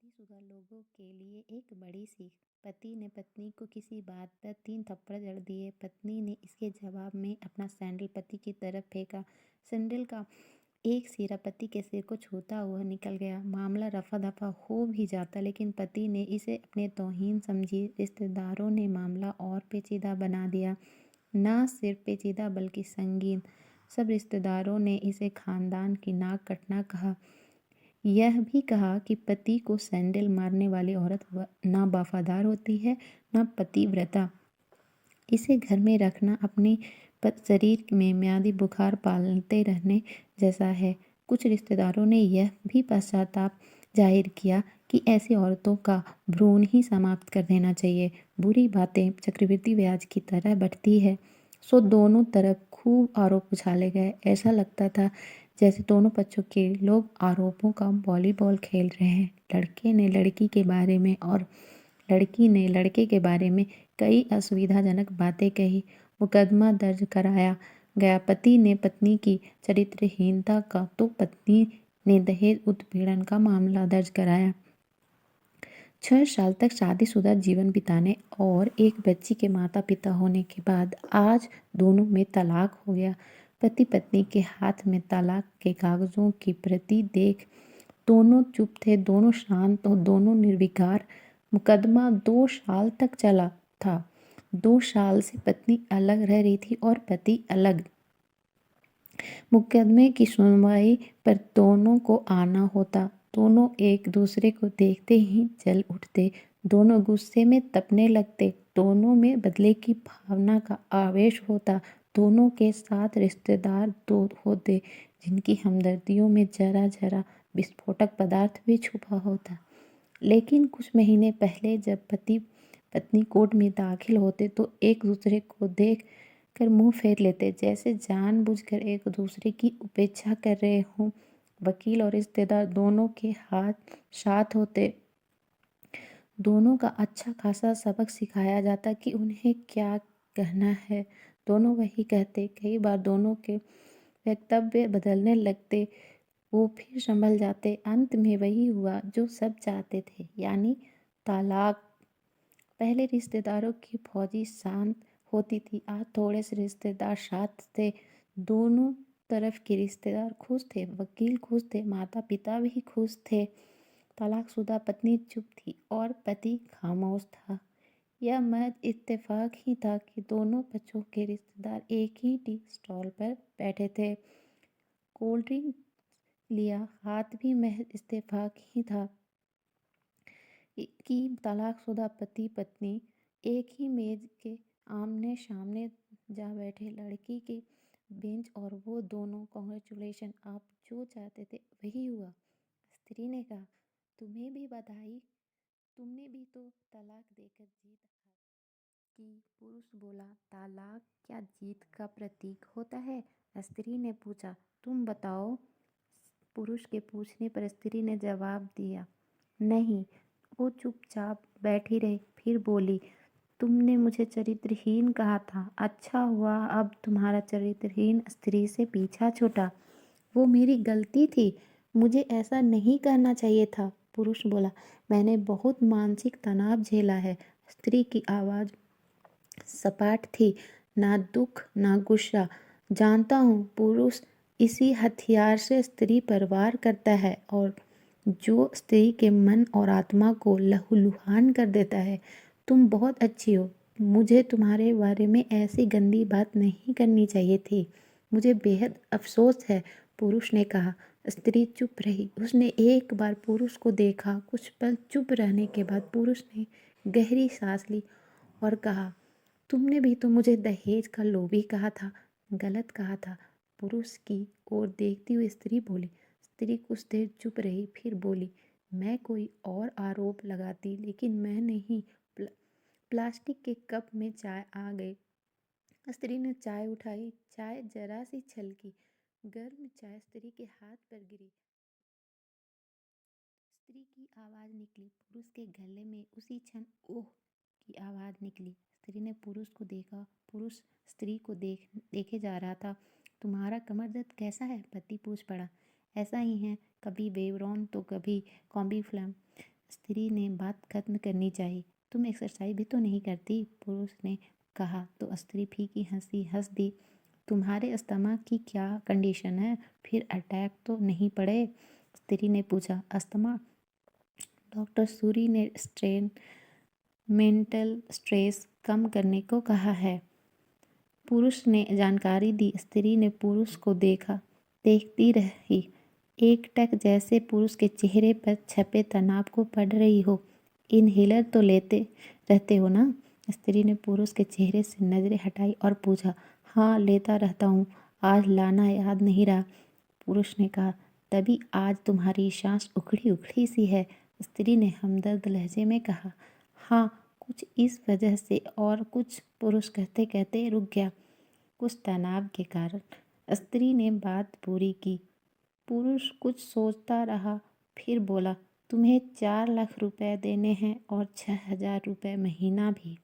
शादीशुदा लोगों के लिए एक बड़ी सीख। पति ने पत्नी को किसी बात पर 3 थप्पड़ जड़ दिए। पत्नी ने इसके जवाब में अपना सैंडल पति की तरफ फेंका। सैंडल का एक सिरा पति के सिर को छूता हुआ निकल गया। मामला रफा दफा हो भी जाता, लेकिन पति ने इसे अपने तौहीन समझी। रिश्तेदारों ने मामला और पेचीदा बना दिया। न सिर्फ पेचीदा बल्कि संगीन। सब रिश्तेदारों ने इसे खानदान की नाक कटना कहा। यह भी कहा कि पति को सैंडल मारने वाली औरत ना वफादार होती है, ना पतिव्रता। इसे घर में रखना अपने शरीर में म्यादी बुखार पालते रहने जैसा है। कुछ रिश्तेदारों ने यह भी पश्चाताप जाहिर किया कि ऐसी औरतों का भ्रूण ही समाप्त कर देना चाहिए। बुरी बातें चक्रवृद्धि ब्याज की तरह बढ़ती है। सो दोनों तरफ खूब आरोप उछाले गए। ऐसा लगता था जैसे दोनों पक्षों के लोग आरोपों का वॉलीबॉल खेल रहे हैं। लड़के ने लड़की के बारे में और लड़की ने लड़के के बारे में कई असुविधाजनक बातें कही। मुकदमा दर्ज कराया गया। पति ने पत्नी की चरित्रहीनता का तो पत्नी ने दहेज उत्पीड़न का मामला दर्ज कराया। 6 साल तक शादीशुदा जीवन बिताने और एक बच्ची के माता पिता होने के बाद आज दोनों में तलाक हो गया। पति पत्नी के हाथ में तलाक के कागजों की प्रति देख दोनों चुप थे, दोनों शांत और दोनों निर्विकार। मुकदमा 2 साल तक चला था। 2 साल से पत्नी अलग रह रही थी और पति अलग। मुकदमे की सुनवाई पर दोनों को आना होता। दोनों एक दूसरे को देखते ही जल उठते। दोनों गुस्से में तपने लगते। दोनों में बदले की भावना का आवेश होता। दोनों के साथ रिश्तेदार दो होते जिनकी हमदर्दियों में जरा जरा विस्फोटक पदार्थ भी छुपा होता। लेकिन कुछ महीने पहले जब पति पत्नी कोर्ट में दाखिल होते तो एक दूसरे को देख कर मुंह फेर लेते, जैसे जानबूझकर एक दूसरे की उपेक्षा कर रहे हों। वकील और रिश्तेदार दोनों के हाथ साथ होते। दोनों का अच्छा खासा सबक सिखाया जाता कि उन्हें क्या कहना है। दोनों वही कहते। कई बार दोनों के वक्तव्य बदलने लगते। वो फिर संभल जाते। अंत में वही हुआ जो सब चाहते थे, यानी तालाक। पहले रिश्तेदारों की फौजी शांत होती थी, आज थोड़े से रिश्तेदार साथ थे। दोनों तरफ के रिश्तेदार खुश थे, वकील खुश थे, माता पिता भी खुश थे। तलाकशुदा पत्नी चुप थी और पति खामोश था। यह महज इत्तेफाक ही था कि दोनों पक्षों के रिश्तेदार एक ही टी स्टॉल पर बैठे थे। कोल्ड ड्रिंक लिया हाथ भी महज इत्तेफाक ही था कि तलाकशुदा पति पत्नी एक ही मेज के आमने सामने जा बैठे। लड़की के बेंच और वो दोनों कॉन्ग्रेचुलेशन, आप जो चाहते थे वही हुआ। स्त्री ने कहा, तुम्हें भी बधाई, तुमने भी तो तलाक देकर जीत हासिल की। पुरुष बोला, तलाक क्या जीत का प्रतीक होता है? स्त्री ने पूछा, तुम बताओ। पुरुष के पूछने पर स्त्री ने जवाब दिया, नहीं। वो चुपचाप बैठी रही, फिर बोली, तुमने मुझे चरित्रहीन कहा था। अच्छा हुआ अब तुम्हारा चरित्रहीन स्त्री से पीछा छूटा। वो मेरी गलती थी, मुझे ऐसा नहीं करना चाहिए था। पुरुष बोला, मैंने बहुत मानसिक तनाव झेला है। स्त्री की आवाज़ सपाट थी, ना दुख ना गुस्सा। जानता हूँ, पुरुष इसी हथियार से स्त्री पर वार करता है और जो स्त्री के मन और आत्मा को लहूलुहान कर देता है। तुम बहुत अच्छी हो, मुझे तुम्हारे बारे में ऐसी गंदी बात नहीं करनी चाहिए थी। मुझे बेहद अफसोस है। पुरुष ने कहा। स्त्री चुप रही। उसने एक बार पुरुष को देखा। कुछ पल चुप रहने के बाद पुरुष ने गहरी सांस ली और कहा, तुमने भी तो मुझे दहेज का लोभी कहा था। गलत कहा था। पुरुष की ओर देखती हुई स्त्री बोली। स्त्री कुछ देर चुप रही, फिर बोली, मैं कोई और आरोप लगाती, लेकिन मैं नहीं। प्लास्टिक के कप में चाय आ गई। स्त्री ने चाय उठाई। चाय जरा सी छलकी। गर्म चाय स्त्री के हाथ पर गिरी। स्त्री की आवाज़ निकली। पुरुष के गले में उसी क्षण ओह की आवाज़ निकली। स्त्री ने पुरुष को देखा। पुरुष स्त्री को देखे जा रहा था। तुम्हारा कमर दर्द कैसा है? पति पूछ पड़ा। ऐसा ही है, कभी बेवरौन तो कभी कॉम्बी फ्लैम। स्त्री ने बात खत्म करनी चाहिए। तुम एक्सरसाइज भी तो नहीं करती, पुरुष ने कहा तो स्त्री फीकी हंसी हंस दी। तुम्हारे अस्थमा की क्या कंडीशन है, फिर अटैक तो नहीं पड़े? स्त्री ने पूछा। अस्थमा? डॉक्टर सूरी ने मेंटल स्ट्रेस कम करने को कहा है, पुरुष ने जानकारी दी। स्त्री ने पुरुष को देखती रही, एकटक जैसे पुरुष के चेहरे पर छपे तनाव को पढ़ रही हो। इनहेलर तो लेते रहते हो ना? स्त्री ने पुरुष के चेहरे से नजरें हटाई और पूछा। हाँ, लेता रहता हूँ, आज लाना याद नहीं रहा, पुरुष ने कहा। तभी आज तुम्हारी सांस उखड़ी उखड़ी सी है, स्त्री ने हमदर्द लहजे में कहा। हाँ, कुछ इस वजह से और कुछ, पुरुष कहते कहते रुक गया। कुछ तनाव के कारण, स्त्री ने बात पूरी की। पुरुष कुछ सोचता रहा, फिर बोला। तुम्हें 4 लाख रुपए देने हैं और 6,000 रुपये महीना भी।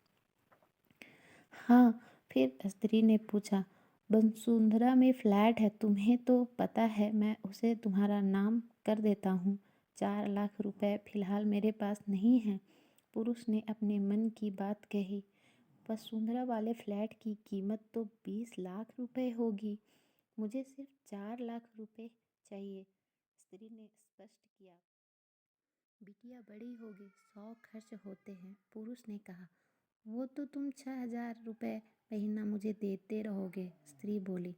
हाँ, फिर स्त्री ने पूछा। वसुंधरा में फ्लैट है, तुम्हें तो पता है, मैं उसे तुम्हारा नाम कर देता हूँ। 4 लाख रुपए फिलहाल मेरे पास नहीं है, पुरुष ने अपने मन की बात कही। वसुंधरा वाले फ्लैट की कीमत तो 20 लाख रुपए होगी, मुझे सिर्फ 4 लाख रुपए चाहिए, स्त्री ने स्पष्ट किया। बिटिया बड़ी होगी, 100 खर्च होते हैं, पुरुष ने कहा। वो तो तुम 6,000 रुपये महीना मुझे देते रहोगे, स्त्री बोली।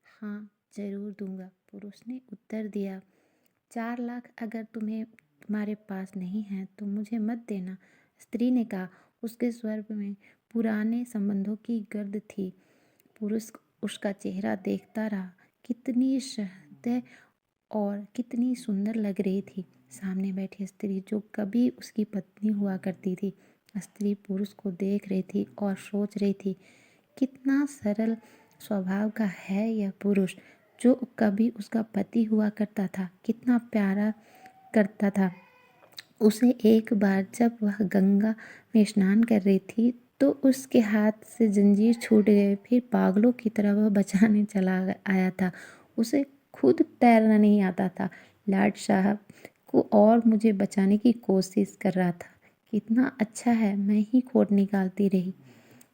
हाँ, जरूर दूंगा, पुरुष ने उत्तर दिया। 4 लाख अगर तुम्हारे पास नहीं है तो मुझे मत देना, स्त्री ने कहा। उसके स्वर में पुराने संबंधों की गर्द थी। पुरुष उसका चेहरा देखता रहा। कितनी सहृदय और कितनी सुंदर लग रही थी सामने बैठी स्त्री, जो कभी उसकी पत्नी हुआ करती थी। स्त्री पुरुष को देख रही थी और सोच रही थी, कितना सरल स्वभाव का है यह पुरुष, जो कभी उसका पति हुआ करता था। कितना प्यारा करता था उसे। एक बार जब वह गंगा में स्नान कर रही थी तो उसके हाथ से जंजीर छूट गए, फिर पागलों की तरह वह बचाने चला आया था। उसे खुद तैरना नहीं आता था, लाड साहब को और मुझे बचाने की कोशिश कर रहा था। कितना अच्छा है, मैं ही खोट निकालती रही।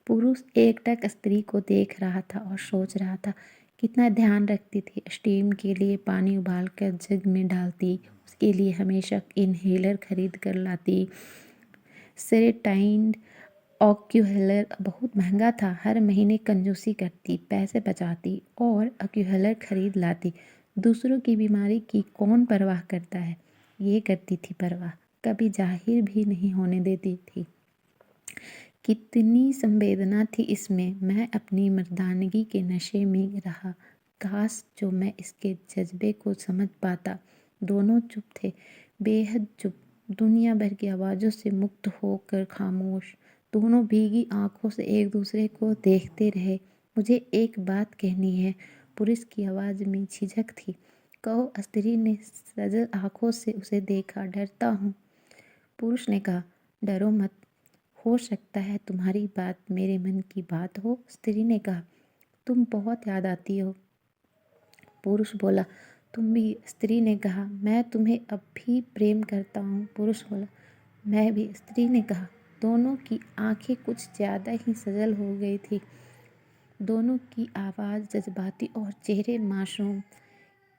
पुरुष एकटक स्त्री को देख रहा था और सोच रहा था, कितना ध्यान रखती थी। स्टीम के लिए पानी उबालकर जग में डालती, उसके लिए हमेशा इनहेलर खरीद कर लाती। सेरेटाइन ऑक्यूहेलर बहुत महंगा था, हर महीने कंजूसी करती, पैसे बचाती और ऑक्यूहेलर खरीद लाती। दूसरों की बीमारी की कौन परवाह करता है, ये करती थी परवाह, कभी जाहिर भी नहीं होने देती थी। कितनी संवेदना थी इसमें। मैं अपनी मर्दानगी के नशे में रहा, काश जो मैं इसके जज्बे को समझ पाता। दोनों चुप थे, बेहद चुप, दुनिया भर की आवाज़ों से मुक्त होकर खामोश। दोनों भीगी आंखों से एक दूसरे को देखते रहे। मुझे एक बात कहनी है, पुरुष की आवाज़ में झिझक थी। कहो, स्त्री ने सजल आंखों से उसे देखा। डरता हूँ, पुरुष ने कहा। डरो मत, हो सकता है तुम्हारी बात मेरे मन की बात हो, स्त्री ने कहा। तुम बहुत याद आती हो, पुरुष बोला। तुम भी, स्त्री ने कहा। मैं तुम्हें अब भी प्रेम करता हूँ, पुरुष बोला। मैं भी, स्त्री ने कहा। दोनों की आंखें कुछ ज़्यादा ही सजल हो गई थी, दोनों की आवाज़ जज्बाती और चेहरे मासूम।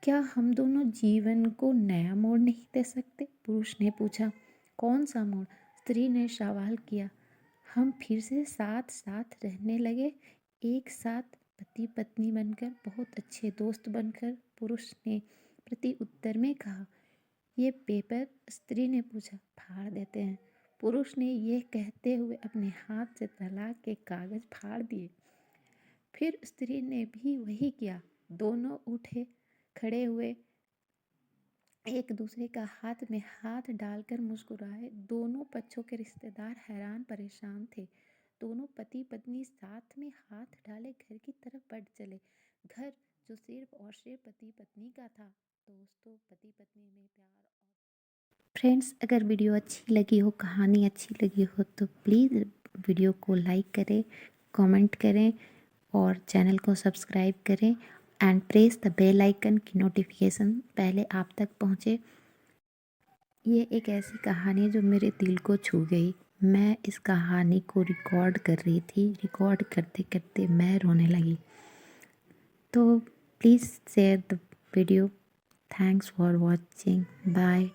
क्या हम दोनों जीवन को नया मोड़ नहीं दे सकते, पुरुष ने पूछा। कौन सा मोड़, स्त्री ने सवाल किया। हम फिर से साथ साथ रहने लगे, एक साथ पति पत्नी बनकर, बहुत अच्छे दोस्त बनकर, पुरुष ने प्रति उत्तर में कहा। ये पेपर, स्त्री ने पूछा, फाड़ देते हैं, पुरुष ने यह कहते हुए अपने हाथ से तलाक के कागज फाड़ दिए। फिर स्त्री ने भी वही किया। दोनों उठे, खड़े हुए, एक दूसरे का हाथ में हाथ डालकर मुस्कुराए। दोनों पक्षों के रिश्तेदार हैरान परेशान थे। दोनों पति पत्नी साथ में हाथ डाले घर की तरफ बढ़ चले, घर जो सिर्फ और सिर्फ पति पत्नी का था। दोस्तों, पति पत्नी में प्यार और फ्रेंड्स, अगर वीडियो अच्छी लगी हो, कहानी अच्छी लगी हो तो प्लीज़ वीडियो को लाइक करें, कमेंट करें और चैनल को सब्सक्राइब करें and press the bell icon की नोटिफिकेशन पहले आप तक पहुँचे। ये एक ऐसी कहानी है जो मेरे दिल को छू गई। मैं इस कहानी को रिकॉर्ड कर रही थी, रिकॉर्ड करते करते मैं रोने लगी। तो please share the video. Thanks for watching. Bye.